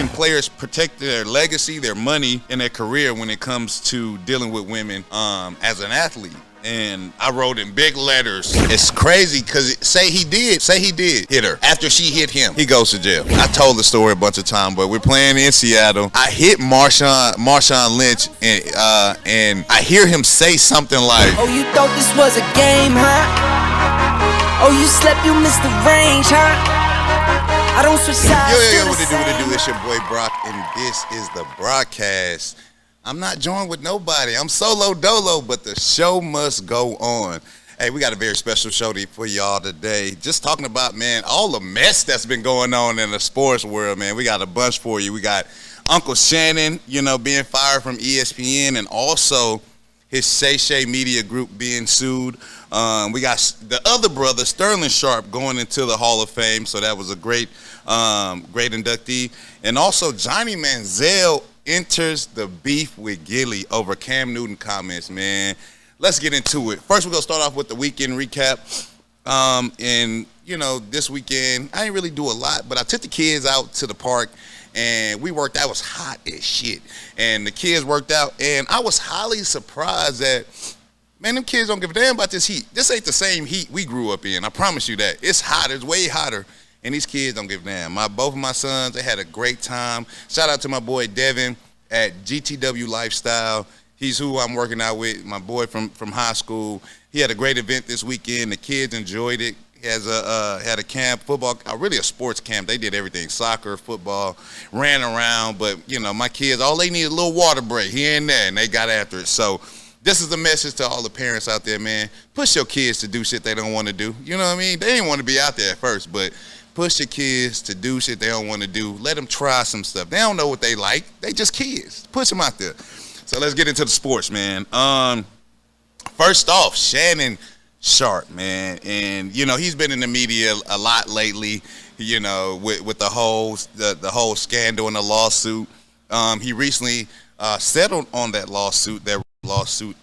can players protect their legacy, their money, and their career when it comes to dealing with women as an athlete? And I wrote in big letters. It's crazy because say he did hit her. After she hit him, he goes to jail. I told the story a bunch of times, but we're playing in Seattle. I hit Marshawn Lynch, and I hear him say something like, "Oh, you thought this was a game, huh? Oh, you slept, you missed the range, huh? I don't switch sides." Yo, what it do? It's your boy Brock, and this is the Brockcast. I'm not joined with nobody. I'm solo dolo, but the show must go on. Hey, we got a very special show for y'all today. Just talking about, man, all the mess that's been going on in the sports world, man. We got a bunch for you. We got Uncle Shannon, being fired from ESPN, and also his Shay Media Group being sued. We got the other brother, Sterling Sharpe, going into the Hall of Fame, so that was a great inductee. And also Johnny Manziel enters the beef with Gilly over Cam Newton comments, man. Let's get into it. First, we're going to start off with the weekend recap. And, this weekend, I didn't really do a lot, but I took the kids out to the park, and we worked out. It was hot as shit. And the kids worked out, and I was highly surprised that, man, them kids don't give a damn about this heat. This ain't the same heat we grew up in. I promise you that. It's hot. It's way hotter. And these kids don't give a damn. Both of my sons, they had a great time. Shout out to my boy Devin at GTW Lifestyle. He's who I'm working out with, my boy from high school. He had a great event this weekend. The kids enjoyed it. He has had a camp, football, really a sports camp. They did everything, soccer, football, ran around. But, my kids, all they need is a little water break here and there, and they got after it. So this is a message to all the parents out there, man. Push your kids to do shit they don't want to do. You know what I mean? They didn't want to be out there at first, but push your kids to do shit they don't want to do. Let them try some stuff. They don't know what they like. They just kids. Push them out there. So let's get into the sports, man. First off, Shannon Sharpe, man. And, he's been in the media a lot lately, with the whole scandal and the lawsuit. He recently settled on that lawsuit,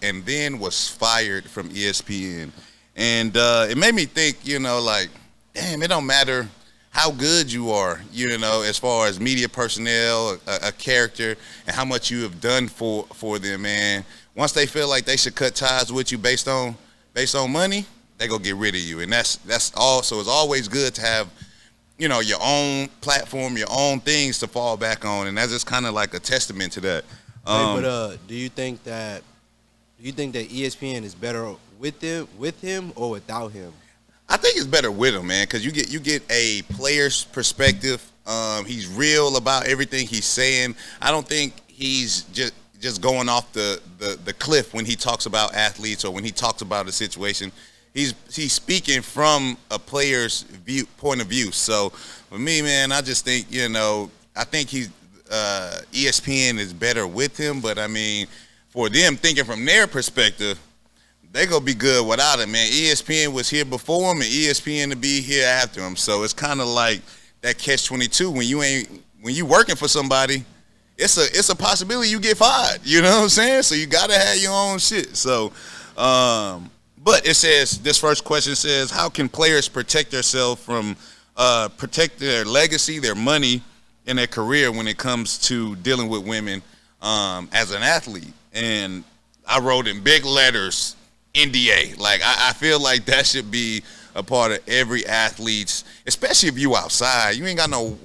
and then was fired from ESPN. And it made me think, damn, it don't matter how good you are, as far as media personnel, a character, and how much you have done for them, man. Once they feel like they should cut ties with you based on money, they gonna get rid of you. And that's all. So it's always good to have, your own platform, your own things to fall back on, and that's just kind of like a testament to that. But do you think that ESPN is better with him or without him? I think it's better with him, man, because you get a player's perspective. He's real about everything he's saying. I don't think he's just going off the cliff when he talks about athletes or when he talks about a situation. He's speaking from a player's point of view. So for me, man, I just think I think ESPN is better with him. But I mean, for them thinking from their perspective, they gonna be good without him, man. ESPN was here before him, and ESPN to be here after him. So it's kind of like that catch-22 when you working for somebody. It's a possibility you get fired. You know what I'm saying? So you gotta have your own shit. So, but it says this first question says, how can players protect themselves from protect their legacy, their money, and their career when it comes to dealing with women as an athlete? And I wrote in big letters, NDA. Like I feel like that should be a part of every athlete's, especially if you outside. You ain't got no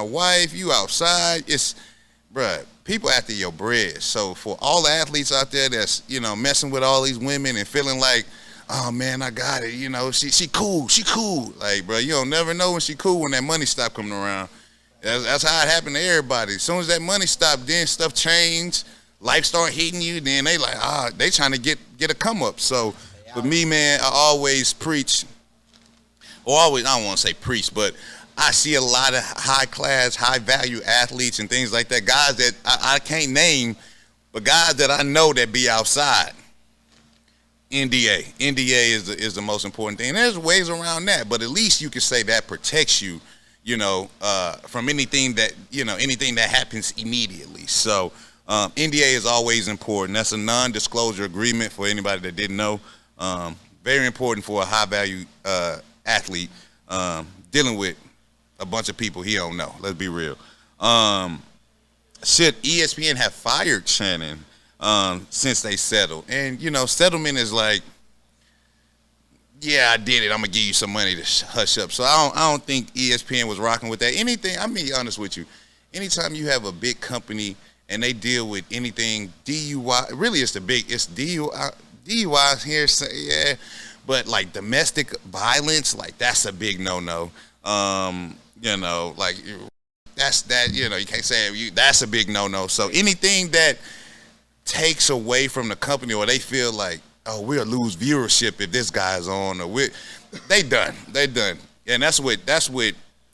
wife, you outside. It's, bruh, people after your bread. So for all the athletes out there that's, messing with all these women and feeling like, oh man, I got it, she cool. Like, bruh, you don't never know when she cool when that money stop coming around. That's how it happened to everybody. As soon as that money stopped, then stuff changed. Life start hitting you, then they like, they trying to get a come up. So for me, man, I always preach, I don't want to say preach, but I see a lot of high class, high value athletes and things like that. Guys that I can't name, but guys that I know that be outside. NDA is the most important thing. There's ways around that, but at least you can say that protects you, from anything that happens immediately. So. NDA is always important. That's a non-disclosure agreement for anybody that didn't know. Very important for a high-value athlete dealing with a bunch of people he don't know. Let's be real. Should ESPN have fired Shannon since they settled? And, settlement is like, yeah, I did it. I'm going to give you some money to hush up. So I don't think ESPN was rocking with that. Anything, I'm being honest with you. Anytime you have a big company and they deal with anything DUI, really it's DUIs here, so, yeah. But like domestic violence, like that's a big no-no. Like that's that. You can't say that's a big no-no. So anything that takes away from the company, or they feel like, oh, we'll lose viewership if this guy's on, or they done, and that's what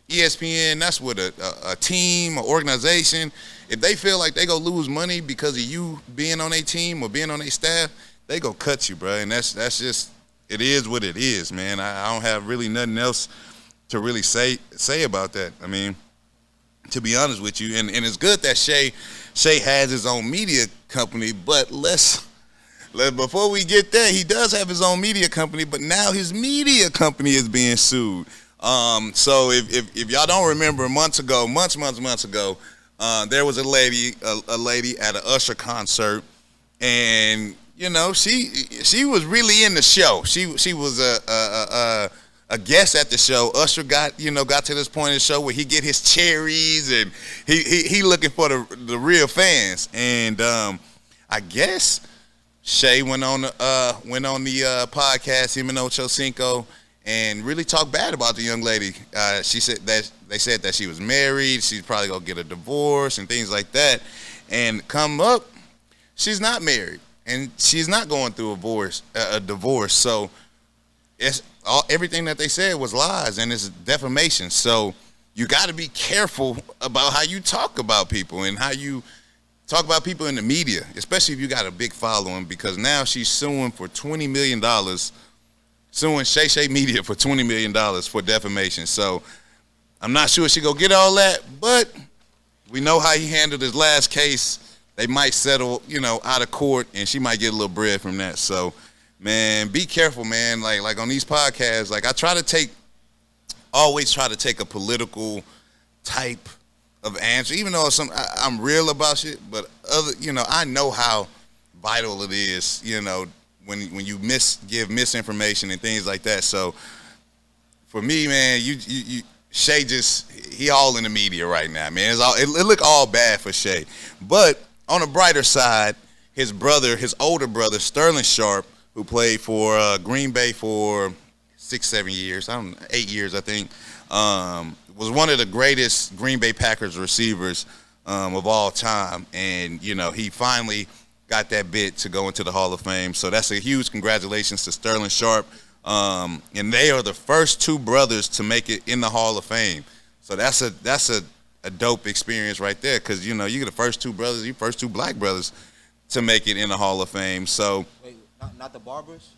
ESPN. That's what a team, an organization. If they feel like they gonna lose money because of you being on a team or being on a staff, they gonna cut you, bro. And that's just, it is what it is, man. I don't have really nothing else to really say about that. I mean, to be honest with you, and it's good that Shay has his own media company, but before we get there, he does have his own media company, but now his media company is being sued. So if y'all don't remember, months ago, there was a lady at an Usher concert, and she was really in the show. She was a guest at the show. Usher got to this point in the show where he get his cherries, and he looking for the real fans. And I guess Shay went on the podcast, him and Ocho Cinco, and really talked bad about the young lady. She said that they said that she was married, she's probably gonna get a divorce and things like that. And come up, she's not married, and she's not going through a divorce. So everything that they said was lies, and it's defamation. So you got to be careful about how you talk about people and how you talk about people in the media, especially if you got a big following, because now she's suing for $20 million, suing Shay Media for $20 million for defamation. So I'm not sure she gonna get all that, but we know how he handled his last case. They might settle, out of court, and she might get a little bread from that. So, man, be careful, man. Like on these podcasts, like I always try to take a political type of answer, even though I'm real about shit. But I know how vital it is, when you give misinformation and things like that. So for me, man, Shay he all in the media right now, man. It look all bad for Shay. But on the brighter side, his older brother, Sterling Sharpe, who played for Green Bay for 6-7 years, 8 years, I think, was one of the greatest Green Bay Packers receivers of all time. And, he finally got that bid to go into the Hall of Fame. So that's a huge congratulations to Sterling Sharpe. And they are the first two brothers to make it in the Hall of Fame. So that's a dope experience right there, because, you're the first two brothers, you first two black brothers to make it in the Hall of Fame. So wait, not the Barbers?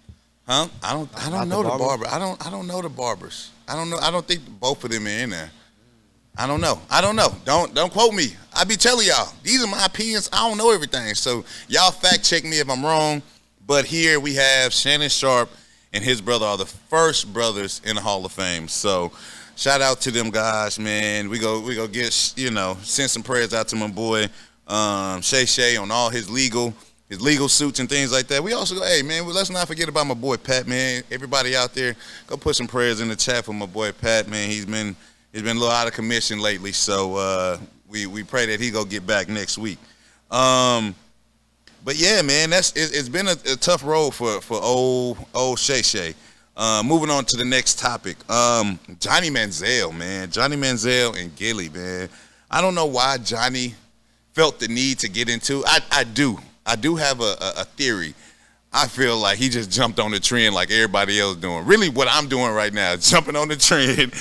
Huh? I don't know the Barbers. I don't know the Barbers. I don't know. I don't think both of them are in there. I don't know. Don't quote me. I be telling y'all, these are my opinions. I don't know everything. So y'all fact check me if I'm wrong. But here we have Shannon Sharpe and his brother are the first brothers in the Hall of Fame. So shout out to them guys, man. We go get, send some prayers out to my boy Shay on all his legal suits and things like that. We also go, hey man, let's not forget about my boy Pat, man. Everybody out there, go put some prayers in the chat for my boy Pat, man. He's been a little out of commission lately, so we pray that he go get back next week. But yeah, man, it's been a tough road for old Shay. Moving on to the next topic. Johnny Manziel, man. Johnny Manziel and Gilly, man. I don't know why Johnny felt the need to get into. I do have a theory. I feel like he just jumped on the trend like everybody else doing. Really what I'm doing right now, jumping on the trend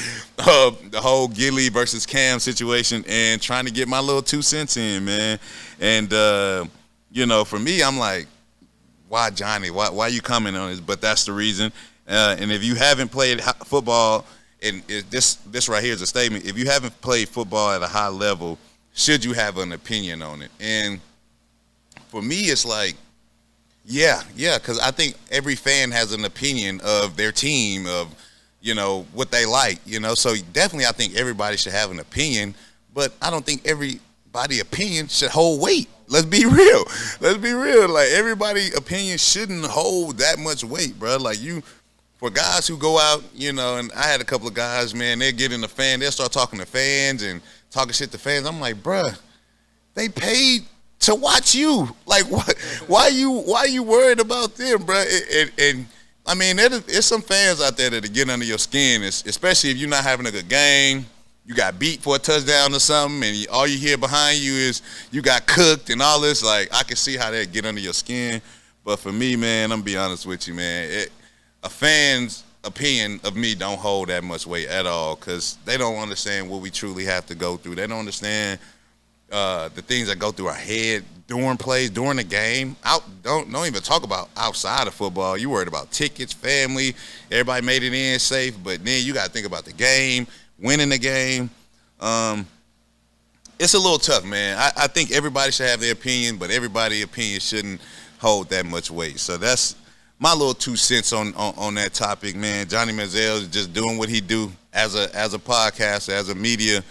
of the whole Gilly versus Cam situation and trying to get my little 2 cents in, man. And, for me, I'm like, why Johnny? Why you coming on this? But that's the reason. And if you haven't played football, and this right here is a statement, if you haven't played football at a high level, should you have an opinion on it? And for me, it's like, yeah, because I think every fan has an opinion of their team, of, what they like, So definitely I think everybody should have an opinion, but I don't think everybody's opinion should hold weight. Let's be real. Let's be real. Like, everybody's opinion shouldn't hold that much weight, bro. Like, for guys who go out, and I had a couple of guys, man, they get in the fan, they'll start talking to fans and talking shit to fans. I'm like, bruh, they paid to watch you. Like, what? Why you worried about them, bruh? And I mean, there's some fans out there that get under your skin, especially if you're not having a good game. You got beat for a touchdown or something, and all you hear behind you is you got cooked and all this. Like, I can see how that get under your skin. But for me, man, I'm going to be honest with you, man. A fan's opinion of me don't hold that much weight at all, because they don't understand what we truly have to go through. They don't understand the things that go through our head during plays, during the game. Don't even talk about outside of football. You worried about tickets, family, everybody made it in safe, but then you got to think about the game, winning the game. It's a little tough, man. I think everybody should have their opinion, but everybody's opinion shouldn't hold that much weight. So that's my little 2 cents on that topic, man. Johnny Manziel is just doing what he do as a podcaster, as a media,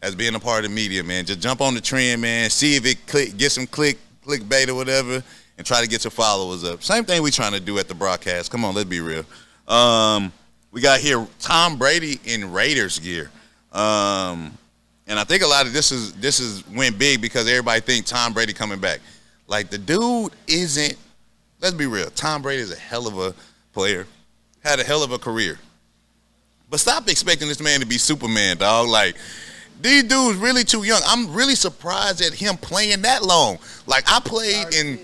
as being a part of the media, man. Just jump on the trend, man. See if it get some clickbait or whatever, and try to get your followers up. Same thing we trying to do at the broadcast. Come on, let's be real. We got here Tom Brady in Raiders gear, and I think a lot of this is went big because everybody think Tom Brady coming back. Like, the dude isn't. Let's be real. Tom Brady is a hell of a player, had a hell of a career, but stop expecting this man to be Superman, dog. Like, these dudes really too young. I'm really surprised at him playing that long. Like, I played in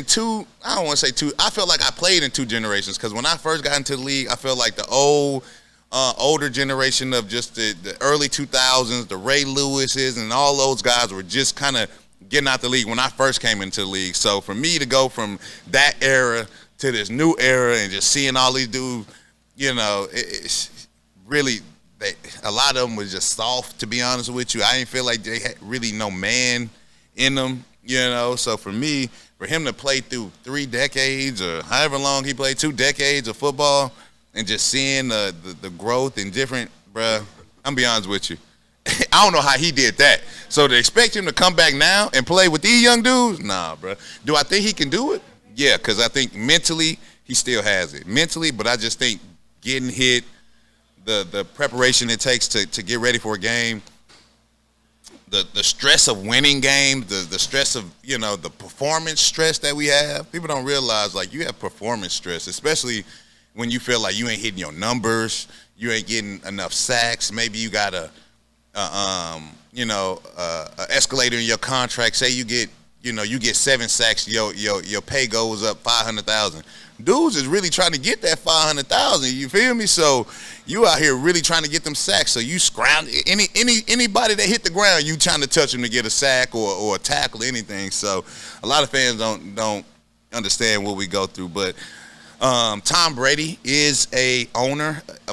two. I don't want to say two. I felt like I played in 2 generations, because when I first got into the league, I felt like the older generation of just the early 2000s, the Ray Lewises and all those guys were just kind of getting out the league when I first came into the league. So for me to go from that era to this new era and just seeing all these dudes, it's really, a lot of them was just soft, to be honest with you. I didn't feel like they had really no man in them, So for me, for him to play through 3 decades or however long he played, 2 decades of football, and just seeing the growth and different, bruh, I'm be honest with you. I don't know how he did that. So to expect him to come back now and play with these young dudes, nah, bro. Do I think he can do it? Yeah, because I think mentally he still has it. Mentally, but I just think getting hit, the preparation it takes to get ready for a game, the stress of winning games, the stress of, the performance stress that we have. People don't realize, like, you have performance stress, especially when you feel like you ain't hitting your numbers, you ain't getting enough sacks. Maybe you got a escalator in your contract. Say you get 7 sacks, your pay goes up $500,000. Dudes is really trying to get that $500,000. You feel me? So you out here really trying to get them sacks. So you scrounge anybody that hit the ground, you trying to touch them to get a sack or a tackle or anything. So a lot of fans don't understand what we go through. But Tom Brady is a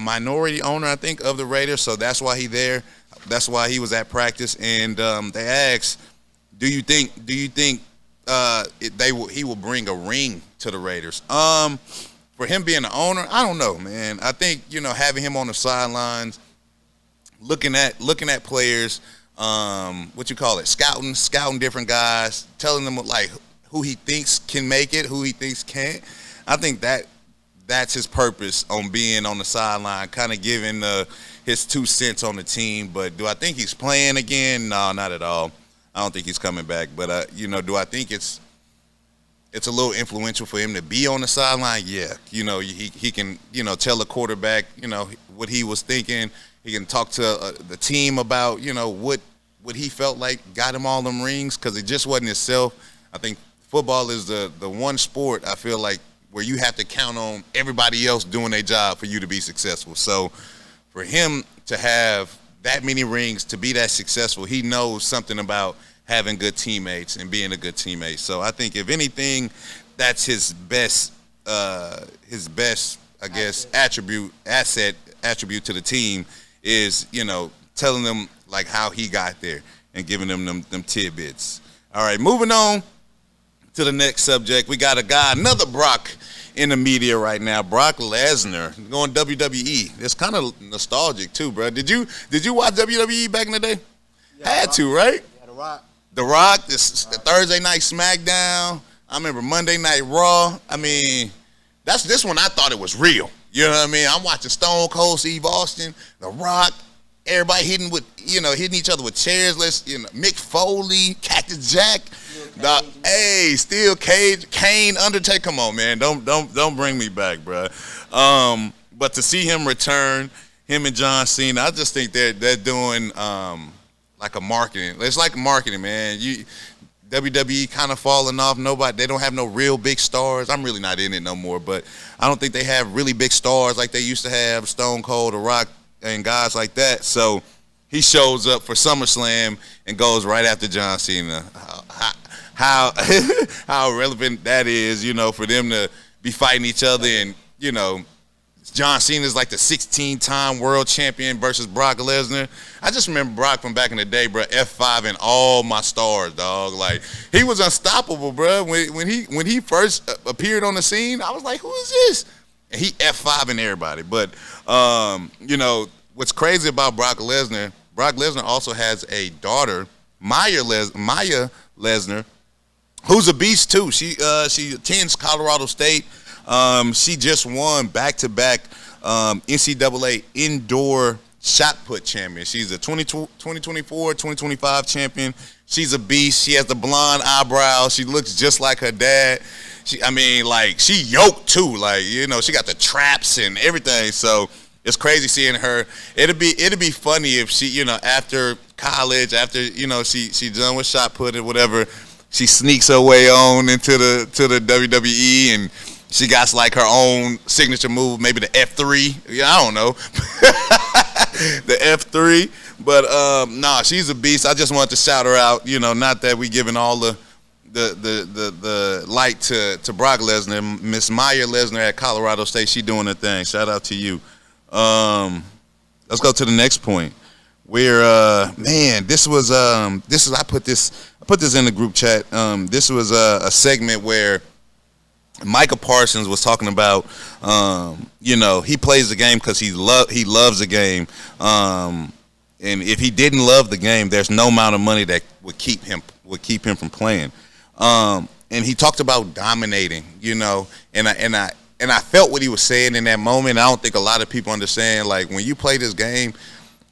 minority owner, I think, of the Raiders. So that's why he's there. That's why he was at practice, and they asked, "Do you think he will bring a ring to the Raiders?" For him being the owner, I don't know, man. I think having him on the sidelines, looking at players, scouting different guys, telling them like who he thinks can make it, who he thinks can't. I think that's his purpose on being on the sideline, kind of giving his 2 cents on the team. But do I think he's playing again? No, not at all. I don't think he's coming back. But do I think it's a little influential for him to be on the sideline? Yeah. He can tell the quarterback what he was thinking. He can talk to the team about what he felt like got him all them rings, because it just wasn't himself. I think football is the one sport I feel like where you have to count on everybody else doing their job for you to be successful. So for him to have that many rings, to be that successful, he knows something about having good teammates and being a good teammate. So I think if anything, that's his best, I guess, attribute to the team is, telling them like how he got there and giving them tidbits. All right, moving on to the next subject. We got another Brock in the media right now. Brock Lesnar going WWE. It's kind of nostalgic too, bro. Did you watch WWE back in the day? Yeah, Had to, right? Yeah, The Rock. The Rock, this Thursday night SmackDown. I remember Monday Night Raw. I mean, this one I thought it was real. You know what I mean? I'm watching Stone Cold Steve Austin, The Rock, everybody hitting each other with chairs. Mick Foley, Cactus Jack, Steel Cage, Kane, Undertaker. Come on, man, don't bring me back, bro. But to see him return, him and John Cena, I just think they're doing like a marketing. It's like marketing, man. WWE kind of falling off. They don't have no real big stars. I'm really not in it no more, but I don't think they have really big stars like they used to have, Stone Cold, The Rock, and guys like that. So he shows up for SummerSlam and goes right after John Cena. How relevant that is, for them to be fighting each other, and John Cena's like the 16-time world champion versus Brock Lesnar. I just remember Brock from back in the day, bro, F5 in all my stars, dog. Like, he was unstoppable, bro. When he first appeared on the scene, I was like, who is this? And he F5 in everybody. But, what's crazy about Brock Lesnar also has a daughter, Maya Lesnar, who's a beast too. She attends Colorado State. She just won back-to-back NCAA indoor shot put champion. She's a 2024, 2025 champion. She's a beast. She has the blonde eyebrows. She looks just like her dad. She yoked too. She got the traps and everything. So it's crazy seeing her. It'd be funny if she, after college, after she done with shot put or whatever, she sneaks her way on into the WWE, and she got like her own signature move, maybe the F3. Yeah, I don't know. The F3. But nah, she's a beast. I just wanted to shout her out. Not that we giving all the light to Brock Lesnar. Miss Maya Lesnar at Colorado State, she doing her thing. Shout out to you. Let's go to the next point. Where I put this in the group chat. This was a segment where Micah Parsons was talking about, he plays the game because he loves the game, and if he didn't love the game, there's no amount of money that would keep him from playing. And he talked about dominating, and I felt what he was saying in that moment. I don't think a lot of people understand. Like, when you play this game,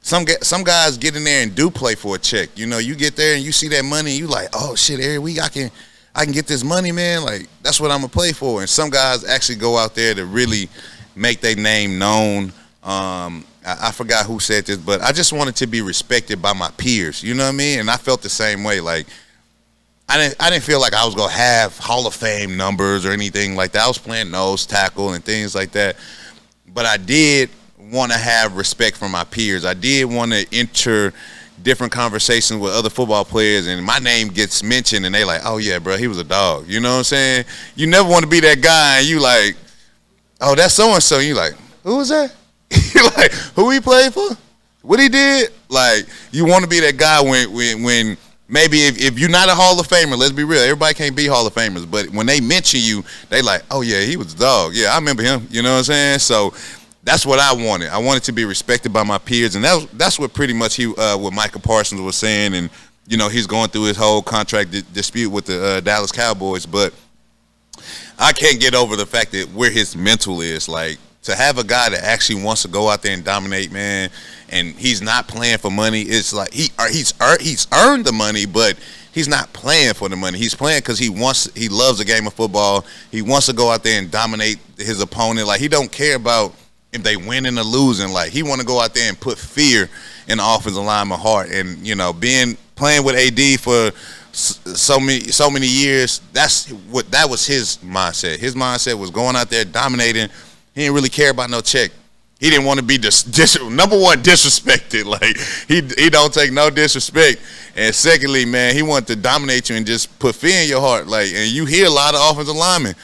some guys get in there and do play for a check. You get there and you see that money, and you like, oh shit, every week I can get this money, man. Like, that's what I'm gonna play for. And some guys actually go out there to really make their name known. I forgot who said this, but I just wanted to be respected by my peers. You know what I mean? And I felt the same way. Like, I didn't feel like I was gonna have Hall of Fame numbers or anything like that. I was playing nose tackle and things like that. But I did want to have respect for my peers. I did want to enter different conversations with other football players, and my name gets mentioned, and they like, oh yeah, bro, he was a dog. You know what I'm saying? You never want to be that guy, and you like, oh, that's so and so. You like, who was that? You like, who he played for? What he did? Like, you want to be that guy when maybe if you're not a Hall of Famer, let's be real, everybody can't be Hall of Famers, but when they mention you, they like, oh yeah, he was a dog. Yeah, I remember him. You know what I'm saying? So that's what I wanted. I wanted to be respected by my peers, and that's what pretty much what Micah Parsons was saying. And he's going through his whole contract dispute with the Dallas Cowboys. But I can't get over the fact that where his mental is. Like, to have a guy that actually wants to go out there and dominate, man, and he's not playing for money. It's like he's earned the money, but he's not playing for the money. He's playing because he loves the game of football. He wants to go out there and dominate his opponent. Like, he don't care about if they winning or losing. Like, he want to go out there and put fear in the offensive lineman's heart. And playing with AD for so many years, that was his mindset. His mindset was going out there dominating. He didn't really care about no check. He didn't want to be number one, disrespected. Like, he don't take no disrespect. And secondly, man, he wanted to dominate you and just put fear in your heart. Like, and you hear a lot of offensive linemen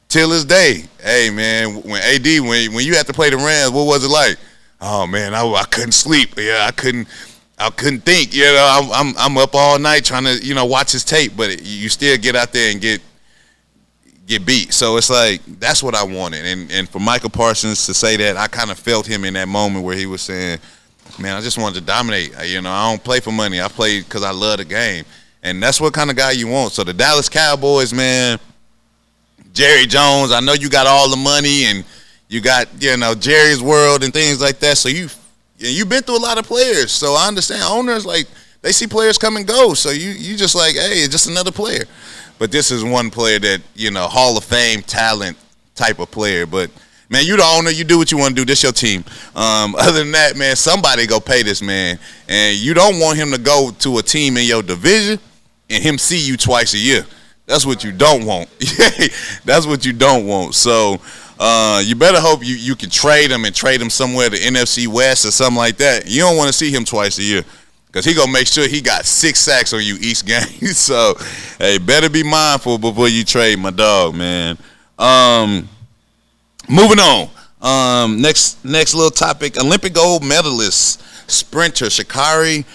till this day. Hey, man, when you had to play the Rams, what was it like? Oh man, I couldn't sleep. Yeah, I couldn't think. I'm up all night trying to watch his tape. But you still get out there and get beat. So it's like that's what I wanted. And for Michael Parsons to say that, I kind of felt him in that moment where he was saying, man, I just wanted to dominate. I don't play for money. I play because I love the game. And that's what kind of guy you want. So the Dallas Cowboys, man, Jerry Jones, I know you got all the money and you got, Jerry's World and things like that. So you've been through a lot of players. So I understand owners, like, they see players come and go. So you just like, hey, it's just another player. But this is one player that, Hall of Fame talent type of player. But, man, you the owner. You do what you want to do. This your team. Other than that, man, somebody go pay this man. And you don't want him to go to a team in your division and him see you twice a year. That's what you don't want. That's what you don't want. So you better hope you can trade him and trade him somewhere to NFC West or something like that. You don't want to see him twice a year because he going to make sure he got 6 sacks on you each game. So, hey, better be mindful before you trade my dog, man. Moving on. Next little topic. Olympic gold medalist sprinter Shacarri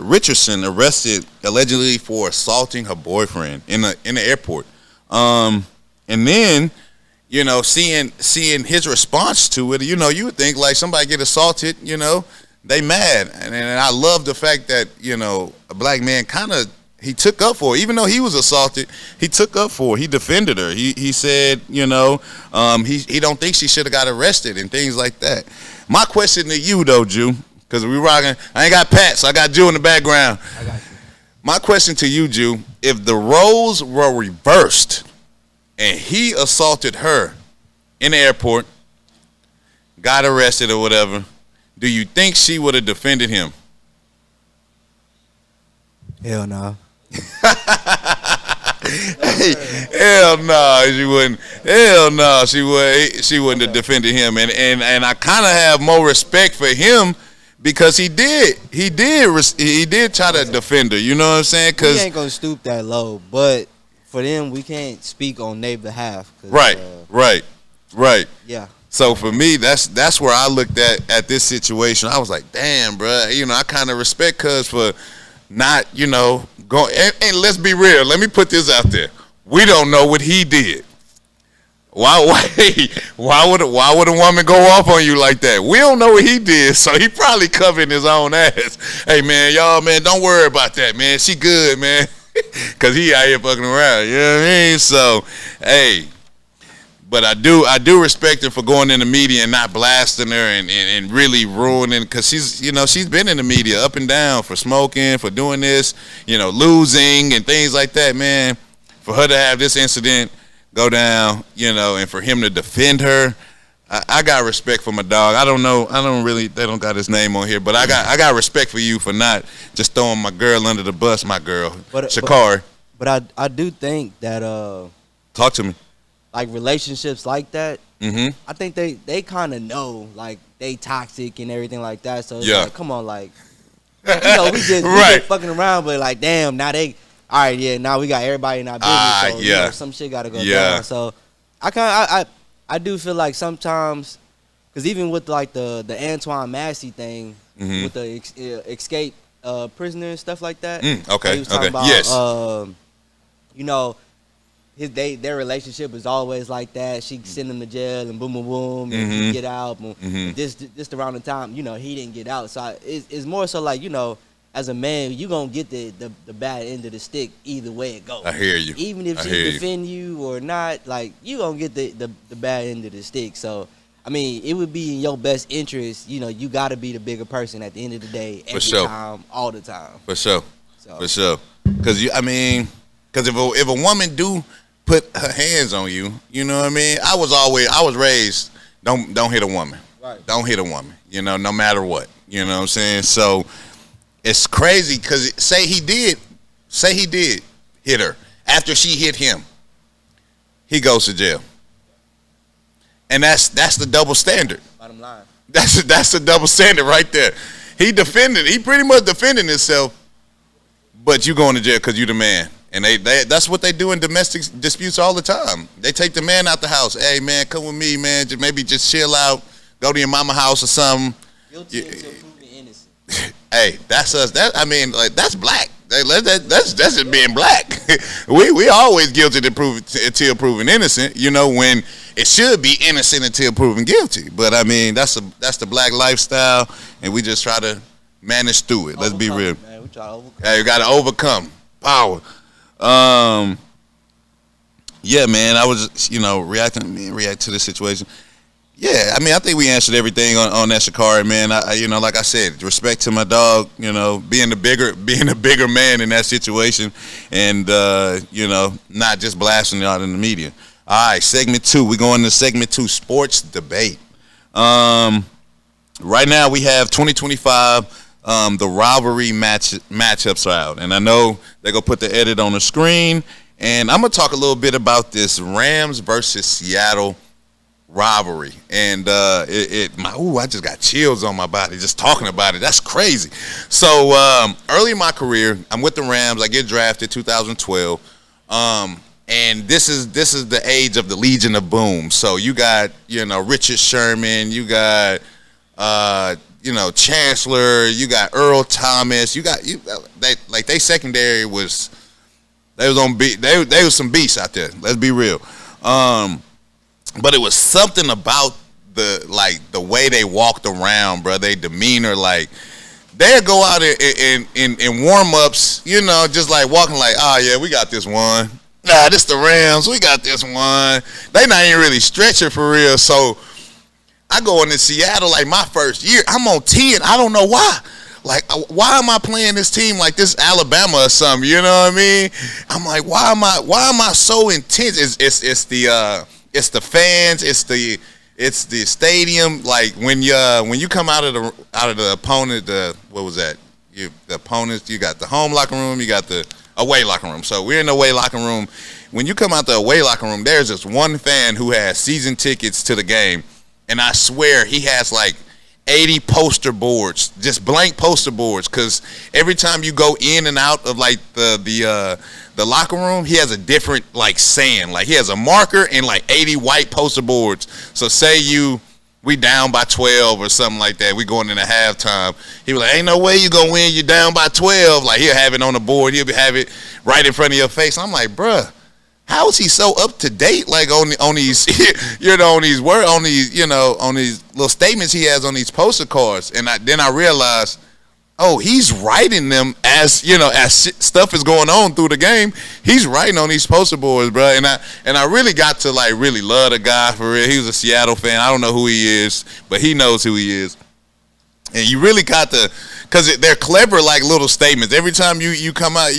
Richardson arrested allegedly for assaulting her boyfriend in the airport. And then, seeing his response to it, you would think like somebody get assaulted, they mad. And I love the fact that, a black man he took up for her. Even though he was assaulted, he took up for her. He defended her. He said, he don't think she should have got arrested and things like that. My question to you, though, Jew, because we rocking. I ain't got Pat, so I got Jew in the background. I got you. My question to you, Jew, if the roles were reversed and he assaulted her in the airport, got arrested or whatever, do you think she would have defended him? Hell no. Hey, hell no, she wouldn't. Hell no, she wouldn't have defended him. And I kind of have more respect for him because he did try to defend her. You know what I'm saying? We ain't gonna stoop that low, but for them, we can't speak on their behalf. Right. Yeah. So for me, that's where I looked at this situation. I was like, damn, bro. I kind of respect Cuz for not, going. And let's be real. Let me put this out there. We don't know what he did. Why would a woman go off on you like that? We don't know what he did, so he probably covering his own ass. Hey, man, y'all, man, don't worry about that, man. She good, man. Because he out here fucking around. You know what I mean? So, hey. But I do respect her for going in the media and not blasting her and really ruining, because she's been in the media up and down for smoking, for doing this, losing and things like that, man. For her to have this incident go down, and for him to defend her, I got respect for my dog. They don't got his name on here, but I got respect for you for not just throwing my girl under the bus, my girl, Shacarri. But I do think that Talk to me. Like relationships like that, Mm-hmm. I think they kind of know like they toxic and everything like that. So it's like, come on, like we just fucking around, but like damn, now they all right, yeah, now we got everybody in our business. So some shit got to go down. So I do feel like sometimes, because even with like the Antoine Massey thing with the escape prisoner and stuff like that. Okay. He was talking about, their relationship is always like that. She send him to jail and boom, boom, boom, and he get out. Just around the time, he didn't get out. So it's more so like, as a man, you gonna get the bad end of the stick either way it goes. I hear you. Even if she defend you or not, like you gonna get the bad end of the stick. So I mean, it would be in your best interest. You got to be the bigger person at the end of the day, every time, all the time. For sure. Because if a woman do put her hands on you, you know what I mean? I was raised, don't hit a woman. Right. Don't hit a woman, no matter what. You know what I'm saying? So it's crazy because say he did hit her after she hit him, he goes to jail. And that's the double standard. Bottom line. That's the double standard right there. He pretty much defending himself, but you going to jail because you the man. And that's what they do in domestic disputes all the time. They take the man out the house. Hey, man, come with me, man. Maybe just chill out. Go to your mama house or something. Guilty until proven innocent. Hey, that's us. That's black. That's just being black. we always guilty until proven innocent. You know, when it should be innocent until proven guilty. But I mean, that's the black lifestyle, and we just try to manage through it. Let's be real. Man, we try to overcome. Hey, you got to overcome power. Yeah, man. I was react to the situation. Yeah, I mean, I think we answered everything on that Shacarri, man. I like I said, respect to my dog. You know, being a bigger man in that situation, and not just blasting it out in the media. All right, segment 2. We're going to segment 2, sports debate. Right now we have 2025. The rivalry matchups are out, and I know they're gonna put the edit on the screen. And I'm gonna talk a little bit about this Rams versus Seattle rivalry, and I just got chills on my body just talking about it. That's crazy. So early in my career, I'm with the Rams. I get drafted 2012, and this is the age of the Legion of Boom. So you got Richard Sherman, you got Chancellor, you got Earl Thomas, they secondary was some beasts out there. Let's be real. But it was something about the way they walked around, bro. They demeanor, like they'd go out in warm-ups, just like walking like, oh yeah, we got this one. Nah, this the Rams, we got this one. They not even really stretching for real. So I go into Seattle like my first year. I'm on 10. I don't know why. Like, why am I playing this team like this Alabama or something? You know what I mean? I'm like, why am I so intense? It's the fans. It's the stadium. Like when you come out of the opponent, what was that? The opponents. You got the home locker room. You got the away locker room. So we're in the away locker room. When you come out the away locker room, there's just one fan who has season tickets to the game, and I swear he has like 80 poster boards, just blank poster boards, because every time you go in and out of like the locker room, he has a different like saying. Like he has a marker and like 80 white poster boards. So say we down by 12 or something like that, we going into halftime, he was like, ain't no way you gonna win, you down by 12. Like he'll have it on the board, he'll have it right in front of your face. I'm like, bruh, how is he so up to date? Like on these, on these little statements he has on these poster cards. And then I realized, oh, he's writing them as stuff is going on through the game. He's writing on these poster boards, bro. And I really got to like really love the guy for real. He was a Seattle fan. I don't know who he is, but he knows who he is. And you really got to, because they're clever like little statements. Every time you come out,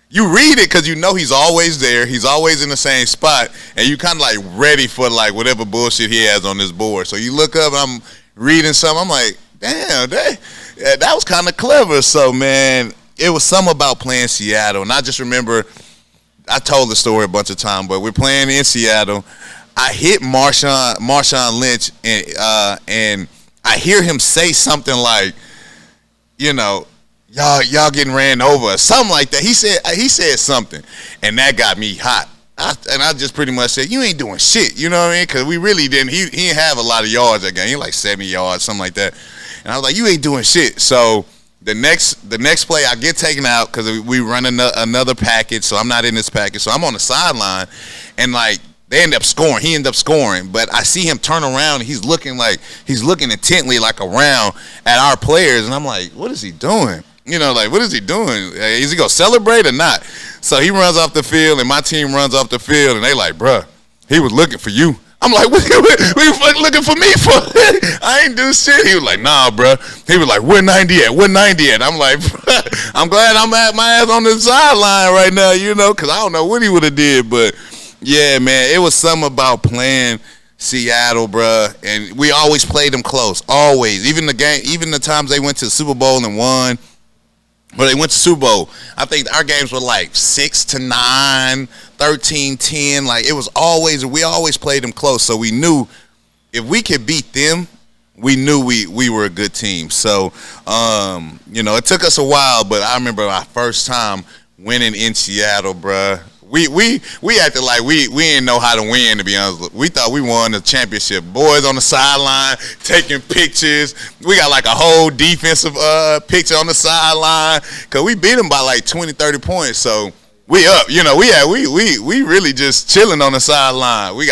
you read it because he's always there. He's always in the same spot, and you kind of like ready for like whatever bullshit he has on this board. So you look up, I'm reading something. I'm like, damn, that was kind of clever. So man, it was something about playing Seattle, and I just remember I told the story a bunch of times, but we're playing in Seattle. I hit Marshawn Lynch, and I hear him say something like, Y'all getting ran over or something like that. He said something, and that got me hot. I just pretty much said, you ain't doing shit. You know what I mean? Because we really didn't. He didn't have a lot of yards that game. He had like 70 yards, something like that. And I was like, you ain't doing shit. So the next play, I get taken out because we run another package. So I'm not in this package. So I'm on the sideline, and like they end up scoring. He ended up scoring, but I see him turn around, and he's looking intently like around at our players, and I'm like, what is he doing? What is he doing? Is he going to celebrate or not? So he runs off the field, and my team runs off the field, and they like, bruh, he was looking for you. I'm like, what you looking for me for? I ain't do shit. He was like, nah, bruh. He was like, where 90 at? Where 90 at? I'm like, bruh, I'm glad I'm at my ass on the sideline right now, because I don't know what he would have did. But, yeah, man, it was something about playing Seattle, bruh, and we always played them close, always. Even the times they went to the Super Bowl and won. But they went to Super Bowl. I think our games were like 6-9, 13-10. Like we always played them close. So we knew if we could beat them, we knew we were a good team. So it took us a while, but I remember our first time winning in Seattle, bruh. We acted like we didn't know how to win, to be honest. We thought we won the championship. Boys on the sideline taking pictures. We got like a whole defensive picture on the sideline because we beat them by like 20, 30 points. So we up. You know, we really just chilling on the sideline. We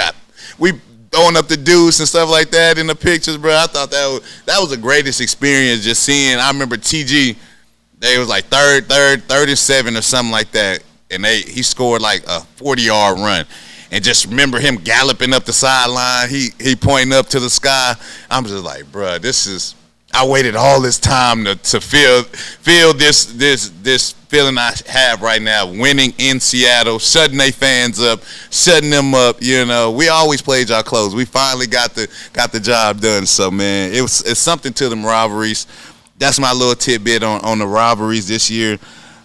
throwing up the deuce and stuff like that in the pictures, bro. I thought that was the greatest experience just seeing. I remember TG, they was like third and 7 or something like that. And he scored like a 40-yard run. And just remember him galloping up the sideline. He pointing up to the sky. I'm just like, bruh, I waited all this time to feel this feeling I have right now, winning in Seattle, shutting their fans up, shutting them up. You know, we always played y'all close. We finally got the job done. So, man, it's something to them rivalries. That's my little tidbit on the rivalries this year.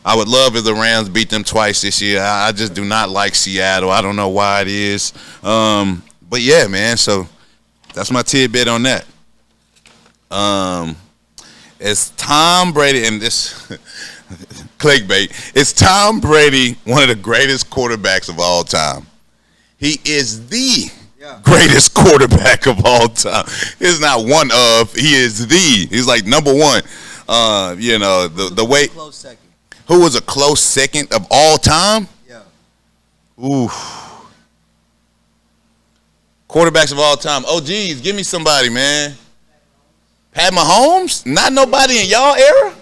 I would love if the Rams beat them twice this year. I just do not like Seattle. I don't know why it is. But, yeah, man, so that's my tidbit on that. It's Tom Brady, and this clickbait. It's Tom Brady, one of the greatest quarterbacks of all time. He is the greatest quarterback of all time. He's not one of. He is the. He's like number one. You know, the way. Close second. Who was a close second of all time? Yeah. Ooh. Quarterbacks of all time. Oh, geez, give me somebody, man. Pat Mahomes? Not nobody in y'all era?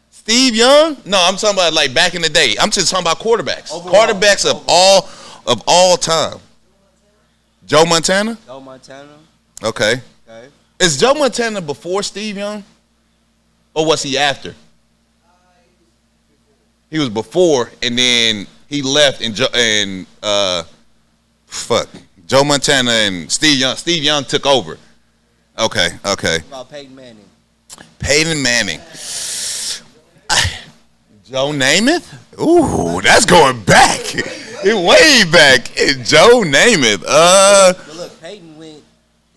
Steve Young? No, I'm talking about like back in the day. I'm just talking about quarterbacks. Quarterbacks of all time. Joe Montana? Joe Montana. Okay. Is Joe Montana before Steve Young? Or was he after? He was before, and then he left, and Joe Montana and Steve Young. Steve Young took over. Okay. What about Peyton Manning? Peyton Manning. Joe Namath? Ooh, that's going back. Way back. Joe Namath. But look, Peyton went.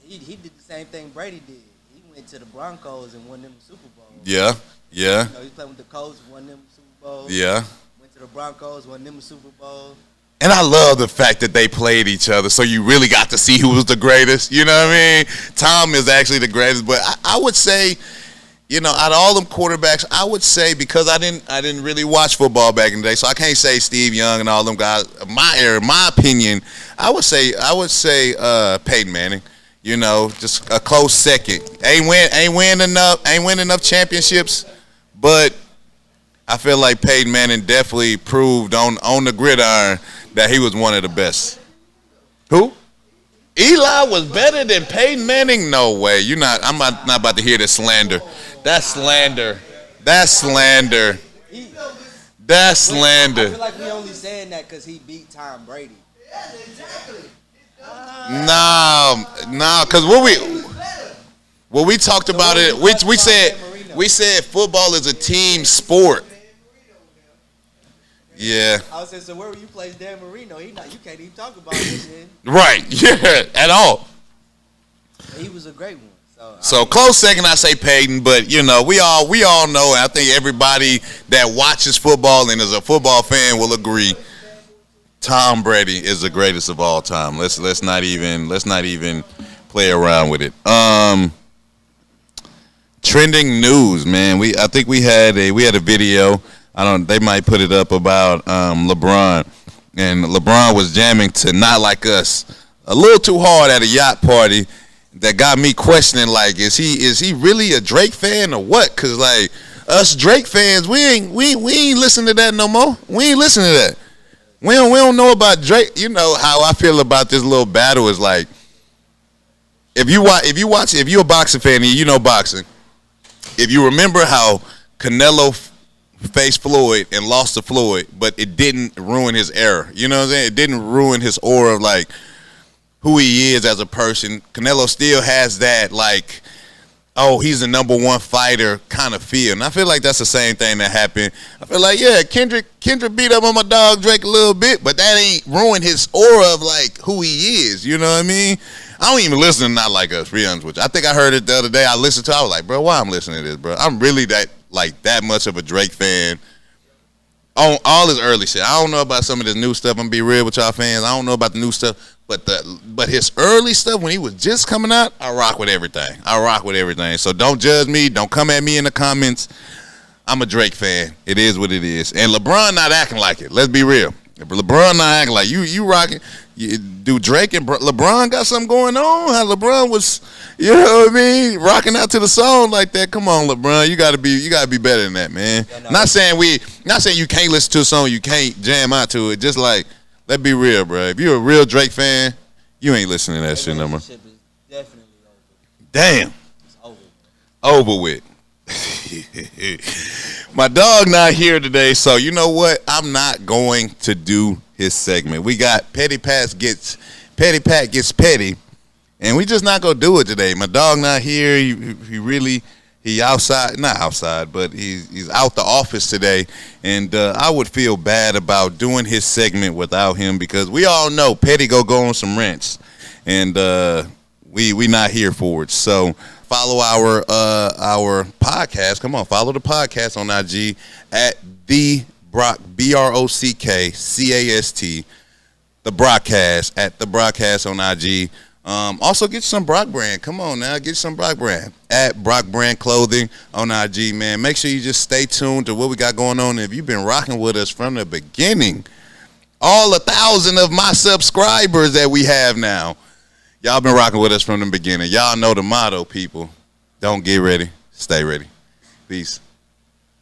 He did the same thing Brady did. He went to the Broncos and won them Super Bowl. Yeah. You know, he played with the Colts, won them Super Bowl. Yeah. Went to the Broncos, won them Super Bowl. And I love the fact that they played each other, so you really got to see who was the greatest. You know what I mean? Tom is actually the greatest, but I would say, you know, out of all them quarterbacks, I would say, because I didn't really watch football back in the day, so I can't say Steve Young and all them guys. My era, my opinion, I would say Peyton Manning. You know, just a close second. Ain't win enough championships, but I feel like Peyton Manning definitely proved on the gridiron that he was one of the best. Who? Eli was better than Peyton Manning? No way. I'm not about to hear this slander. That's slander. That's slander. That's slander. I feel like we only saying that because he beat Tom Brady. Yeah, exactly. No, because what we talked about it, we said football is a team sport. Yeah. I was saying, so where would you place Dan Marino? You can't even talk about this. Right. Yeah. At all. He was a great one. So close second, I say Peyton, but you know we all know. I think everybody that watches football and is a football fan will agree. Tom Brady is the greatest of all time. Let's not even play around with it. Trending news, man. I think we had a video. They might put it up about LeBron, and LeBron was jamming to Not Like Us a little too hard at a yacht party. That got me questioning, like, is he really a Drake fan or what? Cause like us Drake fans, we ain't listening to that no more. We ain't listening to that. We don't know about Drake. You know how I feel about this little battle is like, if you're a boxing fan and you know boxing, if you remember how Canelo faced Floyd and lost to Floyd, but it didn't ruin his era. You know what I'm saying? It didn't ruin his aura of like who he is as a person. Canelo still has that like, oh, he's the number one fighter kind of feel. And I feel like that's the same thing that happened. I feel like, yeah, Kendrick beat up on my dog Drake a little bit, but that ain't ruined his aura of like who he is. You know what I mean? I don't even listen to Not Like Us, to be honest with you. I think I heard it the other day. I listened to it. I was like, bro, why I'm listening to this, bro? I'm really that much of a Drake fan. On all his early shit. I don't know about some of this new stuff. I'm gonna be real with y'all fans. I don't know about the new stuff, but his early stuff when he was just coming out, I rock with everything. So don't judge me. Don't come at me in the comments. I'm a Drake fan. It is what it is. And LeBron not acting like it. Let's be real. LeBron not acting like you rocking. Do Drake and LeBron got something going on? How LeBron was, you know what I mean, rocking out to the song like that? Come on, LeBron, you gotta be better than that, man. Yeah, not saying you can't listen to a song, you can't jam out to it. Just like, let's be real, bro. If you're a real Drake fan, you ain't listening to that shit no more. Definitely over. Damn. It's over. Over with. My dog not here today, so you know what? I'm not going to do his segment. We got Petty Pat gets petty, and we just not gonna do it today. My dog not here. He outside, not outside, but he's out the office today, and I would feel bad about doing his segment without him because we all know Petty go on some rants, and we not here for it. So follow our podcast. Come on, follow the podcast on IG at the Brock BROCKCAST, the Brockcast at the Brockcast on IG. Also get some Brockbrand. Come on now, get some Brockbrand at Brockbrand Clothing on IG, man. Make sure you just stay tuned to what we got going on. If you've been rocking with us from the beginning, all 1,000 of my subscribers that we have now, y'all been rocking with us from the beginning. Y'all know the motto, people. Don't get ready, stay ready. Peace.